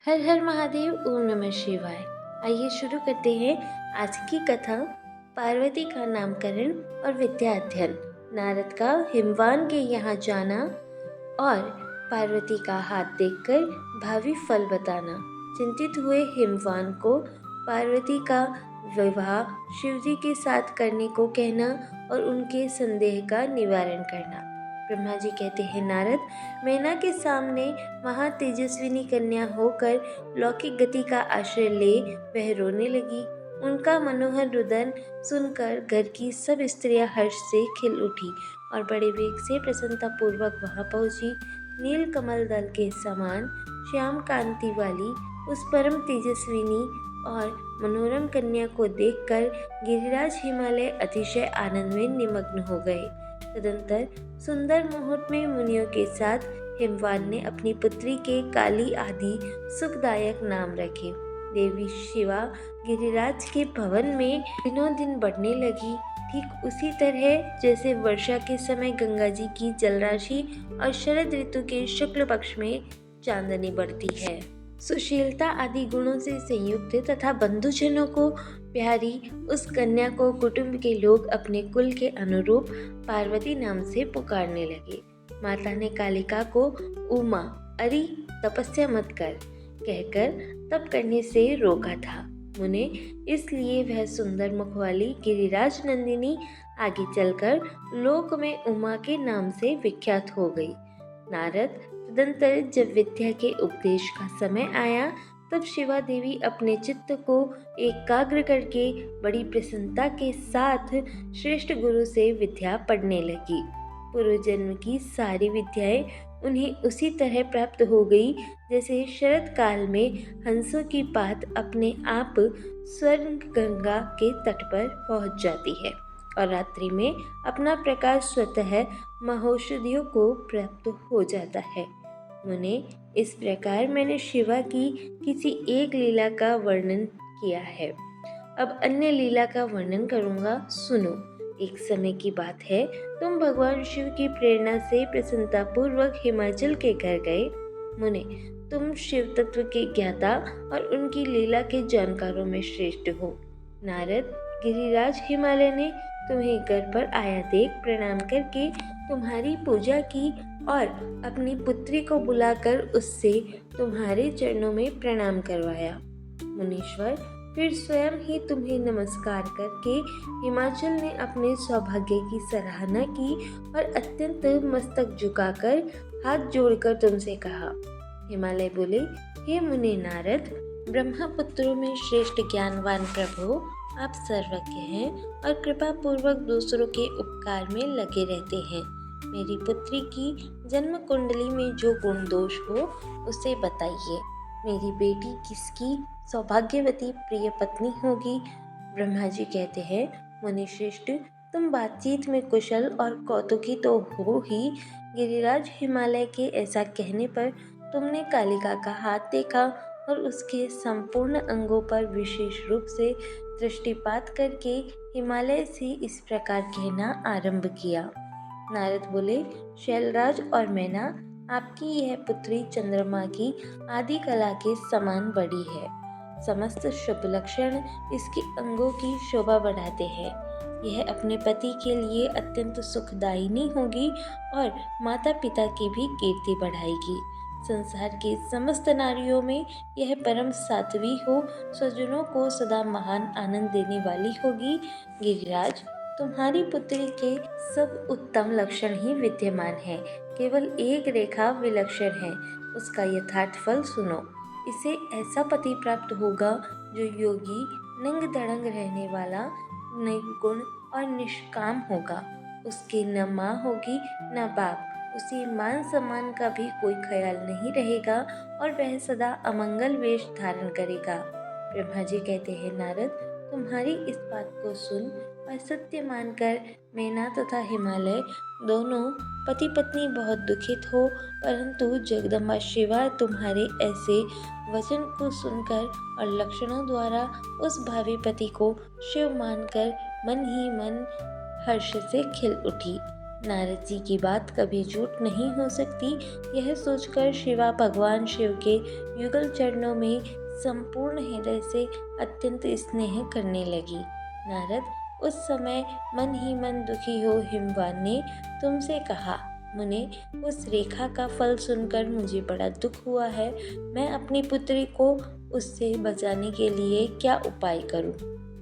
हर हर महादेव, ओम नमः शिवाय। आइए शुरू करते हैं आज की कथा। पार्वती का नामकरण और विद्या अध्ययन। नारद का हिमवान के यहाँ जाना और पार्वती का हाथ देखकर भावी फल बताना। चिंतित हुए हिमवान को पार्वती का विवाह शिवजी के साथ करने को कहना और उनके संदेह का निवारण करना। ब्रह्मा जी कहते हैं, नारद, मैना के सामने महातेजस्विनी कन्या होकर लौकिक गति का आश्रय ले वह रोने लगी। उनका मनोहर रुदन सुनकर घर की सब स्त्रियां हर्ष से खिल उठी और बड़े वेग से प्रसन्नता पूर्वक वहां पहुंची। नील कमल दल के समान श्याम कांति वाली उस परम तेजस्विनी और मनोरम कन्या को देखकर गिरिराज हिमालय अतिशय आनंद में निमग्न हो गए। तदंतर सुंदर मुहूर्त में मुनियों के साथ हिमवान ने अपनी पुत्री के काली आदि सुखदायक नाम रखे। देवी शिवा गिरिराज के भवन में दिनों दिन बढ़ने लगी, ठीक उसी तरह जैसे वर्षा के समय गंगा जी की जलराशि और शरद ऋतु के शुक्ल पक्ष में चांदनी बढ़ती है। सुशीलता आदि गुणों से संयुक्त तथा बंधुजनों को प्यारी उस कन्या को कुटुंब के लोग अपने कुल के अनुरूप पार्वती नाम से पुकारने लगे। माता ने कालिका को उमा अरि तपस्या मत कर कहकर तप करने से रोका था। मुने इसलिए वह सुंदर मुख वाली गिरिराज नंदिनी आगे चलकर लोक में उमा के नाम से विख्यात हो गई। नारद, तदंतर जब विद्या के उपदेश का समय आया तब शिवा देवी अपने चित्त को एकाग्र करके बड़ी प्रसन्नता के साथ श्रेष्ठ गुरु से विद्या पढ़ने लगी। पूर्व जन्म की सारी विद्याएं उन्हें उसी तरह प्राप्त हो गई जैसे शरद काल में हंसों की पात अपने आप स्वर्ग गंगा के तट पर पहुंच जाती है और रात्रि में अपना प्रकाश स्वतः महौषधियों को प्राप्त हो जाता है। मुने, इस प्रकार मैंने शिवा की किसी एक लीला का वर्णन किया है। अब अन्य लीला का वर्णन करूंगा, सुनो। एक समय की बात है, तुम भगवान शिव की प्रेरणा से प्रसन्नता पूर्वक हिमाचल के घर गए। मुने, तुम शिव तत्व के ज्ञाता और उनकी लीला के जानकारों में श्रेष्ठ हो। नारद, गिरिराज हिमालय ने तुम्हें घर पर आया देख प्रणाम करके तुम्हारी पूजा की और अपनी पुत्री को बुलाकर उससे तुम्हारे चरणों में प्रणाम करवाया। मुनीश्वर फिर स्वयं ही तुम्हें नमस्कार करके हिमाचल ने अपने सौभाग्य की सराहना की और अत्यंत मस्तक झुकाकर हाथ जोड़कर तुमसे कहा। हिमालय बोले, हे मुनि नारद, ब्रह्मपुत्रों में श्रेष्ठ ज्ञानवान प्रभु, आप सर्वज्ञ हैं और कृपा पूर्वक दूसरों के उपकार में लगे रहते हैं। मेरी पुत्री की जन्म कुंडली में जो गुण दोष हो उसे बताइए। मेरी बेटी किसकी सौभाग्यवती प्रिय पत्नी होगी? ब्रह्मा जी कहते हैं, मुनि श्रेष्ठ, तुम बातचीत में कुशल और कौतुकी तो हो ही। गिरिराज हिमालय के ऐसा कहने पर तुमने कालिका का हाथ देखा और उसके संपूर्ण अंगों पर विशेष रूप से दृष्टिपात करके हिमालय से इस प्रकार कहना आरंभ किया। नारद बोले, शैलराज और मैना, आपकी यह पुत्री चंद्रमा की आदि कला के समान बड़ी है। समस्त शुभ लक्षण इसके अंगों की शोभा बढ़ाते हैं। यह अपने पति के लिए अत्यंत सुखदायिनी होगी और माता पिता की भी कीर्ति बढ़ाएगी। संसार के समस्त नारियों में यह परम साध्वी हो, स्वजनों को सदा महान आनंद देने वाली होगी। गिरिराज, तुम्हारी पुत्री के सब उत्तम लक्षण ही विद्यमान हैं, केवल एक रेखा विलक्षण है। उसका यथार्थ फल सुनो। इसे ऐसा पति प्राप्त होगा जो योगी, नंग धड़ंग रहने वाला, निर्गुण और निष्काम होगा। उसके न माँ होगी न बाप। उसे मान सम्मान का भी कोई ख्याल नहीं रहेगा और वह सदा अमंगल वेश धारण करेगा। ब्रह्मा जी कहते हैं, नारद, तुम्हारी इस बात को सुन और सत्य मानकर मैना तथा हिमालय दोनों पति पत्नी बहुत दुखित हो, परंतु जगदम्बा शिवा तुम्हारे ऐसे वचन को सुनकर और लक्षणों द्वारा उस भावी पति को शिव मानकर मन ही मन हर्ष से खिल उठी। नारद जी की बात कभी झूठ नहीं हो सकती, यह सोचकर शिवा भगवान शिव के युगल चरणों में संपूर्ण हृदय से अत्यंत स्नेह करने लगी। नारद, उस समय मन ही मन दुखी हो हिमवान ने तुमसे कहा, मुने, उस रेखा का फल सुनकर मुझे बड़ा दुख हुआ है। मैं अपनी पुत्री को उससे बचाने के लिए क्या उपाय करूं?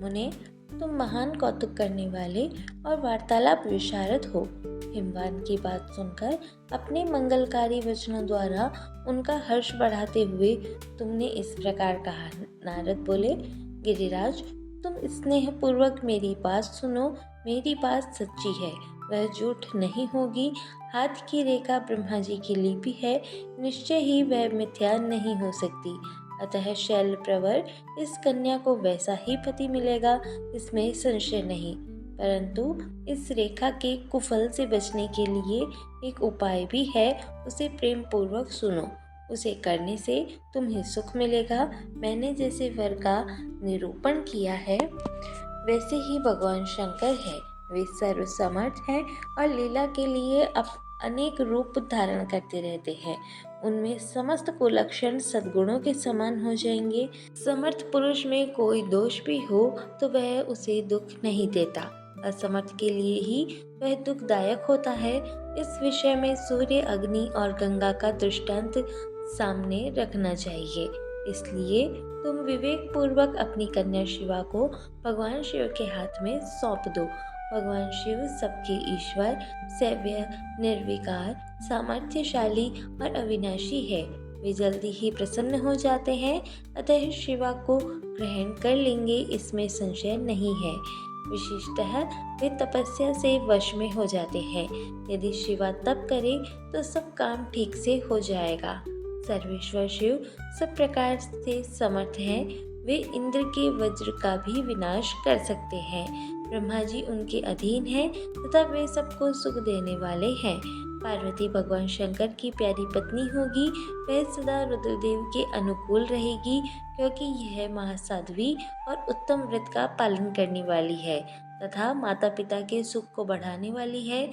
मुने, तुम महान कौतुक करने वाले और वार्तालाप विशारद हो। हिमवान की बात सुनकर अपने मंगलकारी वचनों द्वारा उनका हर्ष बढ़ाते हुए तुमने इस प्रकार कहा। नारद बोले, गिरिराज, तुम स्नेह पूर्वक मेरी बात सुनो। मेरी बात सच्ची है, वह झूठ नहीं होगी। हाथ की रेखा ब्रह्मा जी की लिपि है, निश्चय ही वह मिथ्या नहीं हो सकती। अतः शैल प्रवर इस कन्या को वैसा ही पति मिलेगा, इसमें संशय नहीं। परंतु इस रेखा के कुफल से बचने के लिए एक उपाय भी है, उसे प्रेम पूर्वक सुनो। उसे करने से तुम्हें सुख मिलेगा। मैंने जैसे वर का निरूपण किया है, वैसे ही भगवान शंकर है। वे सर्वसमर्थ हैं और लीला के लिए अनेक रूप धारण करते रहते हैं। उनमें समस्त कुलक्षण सद्गुणों के समान हो जाएंगे। समर्थ पुरुष में कोई दोष भी हो तो वह उसे दुख नहीं देता। असमर्थ के लिए ही वह दुखदायक होता है। इस विषय में सूर्य, अग्नि और गंगा का दृष्टांत सामने रखना चाहिए। इसलिए तुम विवेक पूर्वक अपनी कन्या शिवा को भगवान शिव के हाथ में सौंप दो। भगवान शिव सबके ईश्वर, सेव्य, निर्विकार, सामर्थ्यशाली और अविनाशी है। वे जल्दी ही प्रसन्न हो जाते हैं, अतः शिवा को ग्रहण कर लेंगे, इसमें संशय नहीं है। विशेषतः वे तपस्या से वश में हो जाते हैं। यदि शिवा तप करे तो सब काम ठीक से हो जाएगा। सर्वेश्वर शिव सब प्रकार से समर्थ हैं। वे इंद्र के वज्र का भी विनाश कर सकते हैं। ब्रह्मा जी उनके अधीन हैं तथा वे सबको सुख देने वाले हैं। पार्वती भगवान शंकर की प्यारी पत्नी होगी। वह सदा रुद्रदेव के अनुकूल रहेगी, क्योंकि यह महासाध्वी और उत्तम व्रत का पालन करने वाली है तथा माता पिता के सुख को बढ़ाने वाली है।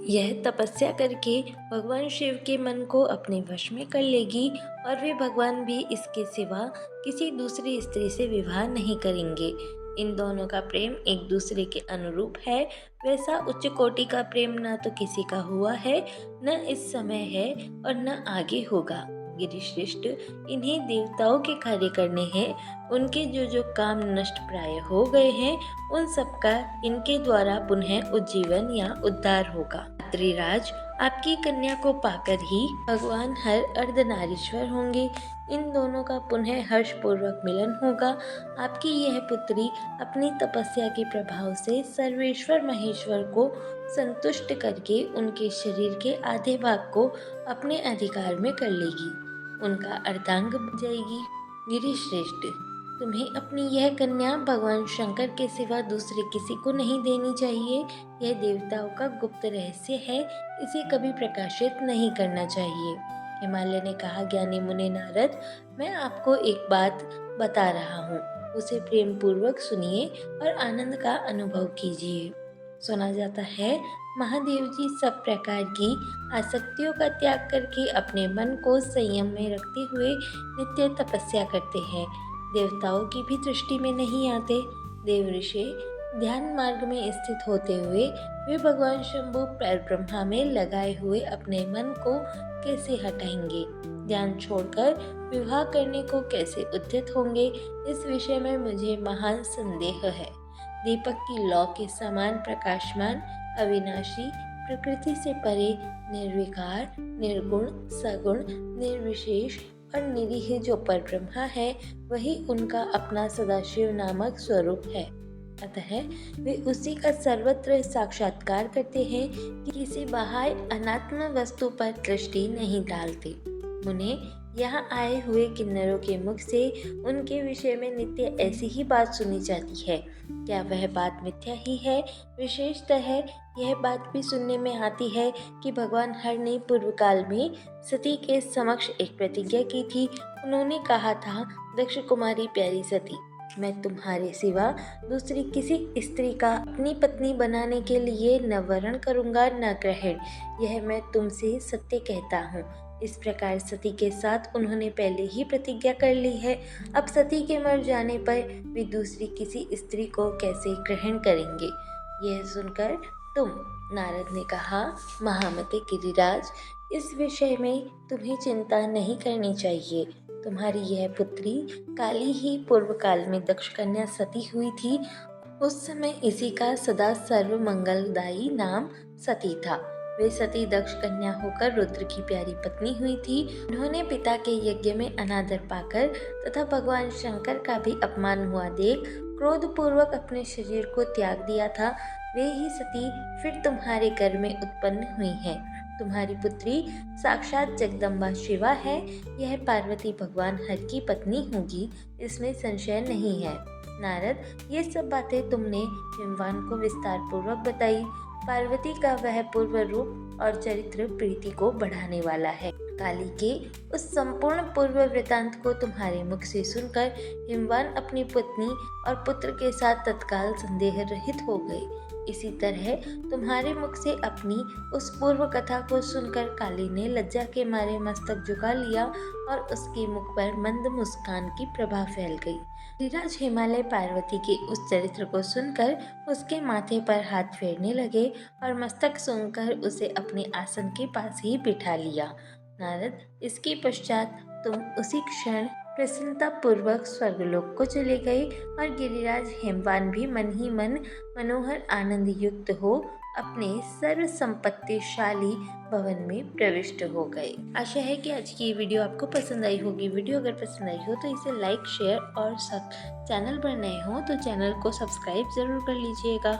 यह तपस्या करके भगवान शिव के मन को अपने वश में कर लेगी और वे भगवान भी इसके सिवा किसी दूसरी स्त्री से विवाह नहीं करेंगे। इन दोनों का प्रेम एक दूसरे के अनुरूप है। वैसा उच्च कोटि का प्रेम न तो किसी का हुआ है, न इस समय है और न आगे होगा। गिरिश्रेष्ठ, इन्हें देवताओं के कार्य करने हैं। उनके जो जो काम नष्ट प्राय हो गए हैं, उन सब का इनके द्वारा पुनः उज्जीवन या उद्धार होगा। राज, आपकी कन्या को पाकर ही भगवान हर अर्धनारीश्वर होंगे। इन दोनों का पुनः हर्ष पूर्वक मिलन होगा। आपकी यह पुत्री अपनी तपस्या के प्रभाव से सर्वेश्वर महेश्वर को संतुष्ट करके उनके शरीर के आधे भाग को अपने अधिकार में कर लेगी। उनका अर्धांग बन जाएगी। गिरिश्रेष्ठ, तुम्हें अपनी यह कन्या भगवान शंकर के सिवा दूसरे किसी को नहीं देनी चाहिए। यह देवताओं का गुप्त रहस्य है, इसे कभी प्रकाशित नहीं करना चाहिए। हिमालय ने कहा, ज्ञानी मुनि नारद, मैं आपको एक बात बता रहा हूँ, उसे प्रेम पूर्वक सुनिए और आनंद का अनुभव कीजिए। सुना जाता है, महादेव जी सब प्रकार की आसक्तियों का त्याग करके अपने मन को संयम में रखते हुए नित्य तपस्या करते हैं। देवताओं की भी दृष्टि में नहीं आते। देव ऋषि ध्यान मार्ग में स्थित होते हुए वे भगवान शंभु परब्रह्मा में लगाए हुए अपने मन को कैसे हटाएंगे? ध्यान छोड़कर विवाह करने को कैसे उद्यत होंगे? इस विषय में मुझे महान संदेह है। दीपक की लौ के समान प्रकाशमान, अविनाशी, प्रकृति से परे, निर्विकार, निर्गुण, सगुण, निर्विशेष और निरीह जो परब्रह्मा है, वही उनका अपना सदाशिव नामक स्वरूप है। अतः वे उसी का सर्वत्र साक्षात्कार करते हैं कि किसी बाह्य अनात्म वस्तु पर दृष्टि नहीं डालते। मुने, यहाँ आए हुए किन्नरों के मुख से उनके विषय में नित्य ऐसी ही बात सुनी जाती है। क्या वह बात मिथ्या ही है? विशेषतः यह बात भी सुनने में आती है कि भगवान हर ने पूर्व काल में सती के समक्ष एक प्रतिज्ञा की थी। उन्होंने कहा था, दक्ष कुमारी प्यारी सती, मैं तुम्हारे सिवा दूसरी किसी स्त्री का अपनी पत्नी बनाने के लिए न वरण करूँगा न ग्रहण। यह मैं तुमसे सत्य कहता हूँ। इस प्रकार सती के साथ उन्होंने पहले ही प्रतिज्ञा कर ली है। अब सती के मर जाने पर वे दूसरी किसी स्त्री को कैसे ग्रहण करेंगे। यह सुनकर तुम, नारद ने कहा, महामते गिरिराज, इस विषय में तुम्हें चिंता नहीं करनी चाहिए। तुम्हारी यह पुत्री काली ही पूर्व काल में दक्ष कन्या सती हुई थी। उस समय इसी का सदा सर्व मंगलदायी नाम सती था। वे सती दक्ष कन्या होकर रुद्र की प्यारी पत्नी हुई थी। उन्होंने पिता के यज्ञ में अनादर पाकर तथा भगवान शंकर का भी अपमान हुआ देख क्रोध पूर्वक अपने शरीर को त्याग दिया था। वे ही सती फिर तुम्हारे घर में उत्पन्न हुई हैं। तुम्हारी पुत्री साक्षात जगदम्बा शिवा है। यह पार्वती भगवान हर की पत्नी होगी, इसमें संशय नहीं है। नारद, ये सब बातें तुमने हिमवान को विस्तार पूर्वक बताई। पार्वती का वह पूर्व रूप और चरित्र प्रीति को बढ़ाने वाला है। काली के उस संपूर्ण पूर्व वृतांत को तुम्हारे मुख से सुनकर हिमवान अपनी पत्नी और पुत्र के साथ तत्काल संदेह रहित हो गए। इसी तरह तुम्हारे मुख से अपनी उस पूर्व कथा को सुनकर काली ने लज्जा के मारे मस्तक झुका लिया और उसके मुख पर मंद मुस्कान की प्रभा फैल गई। गिरिराज हिमालय पार्वती के उस चरित्र को सुनकर उसके माथे पर हाथ फेरने लगे और मस्तक सूंघकर उसे अपने आसन के पास ही बिठा लिया। नारद, इसके पश्चात तुम उसी क्षण प्रसन्नता पूर्वक स्वर्गलोक को चले गए और गिरिराज हिमवान भी मन ही मन मनोहर आनंद युक्त हो अपने सर्व संपत्तिशाली भवन में प्रविष्ट हो गए। आशा है कि आज की ये वीडियो आपको पसंद आई होगी। वीडियो अगर पसंद आई हो तो इसे लाइक, शेयर और चैनल पर नए हो तो चैनल को सब्सक्राइब जरूर कर लीजिएगा।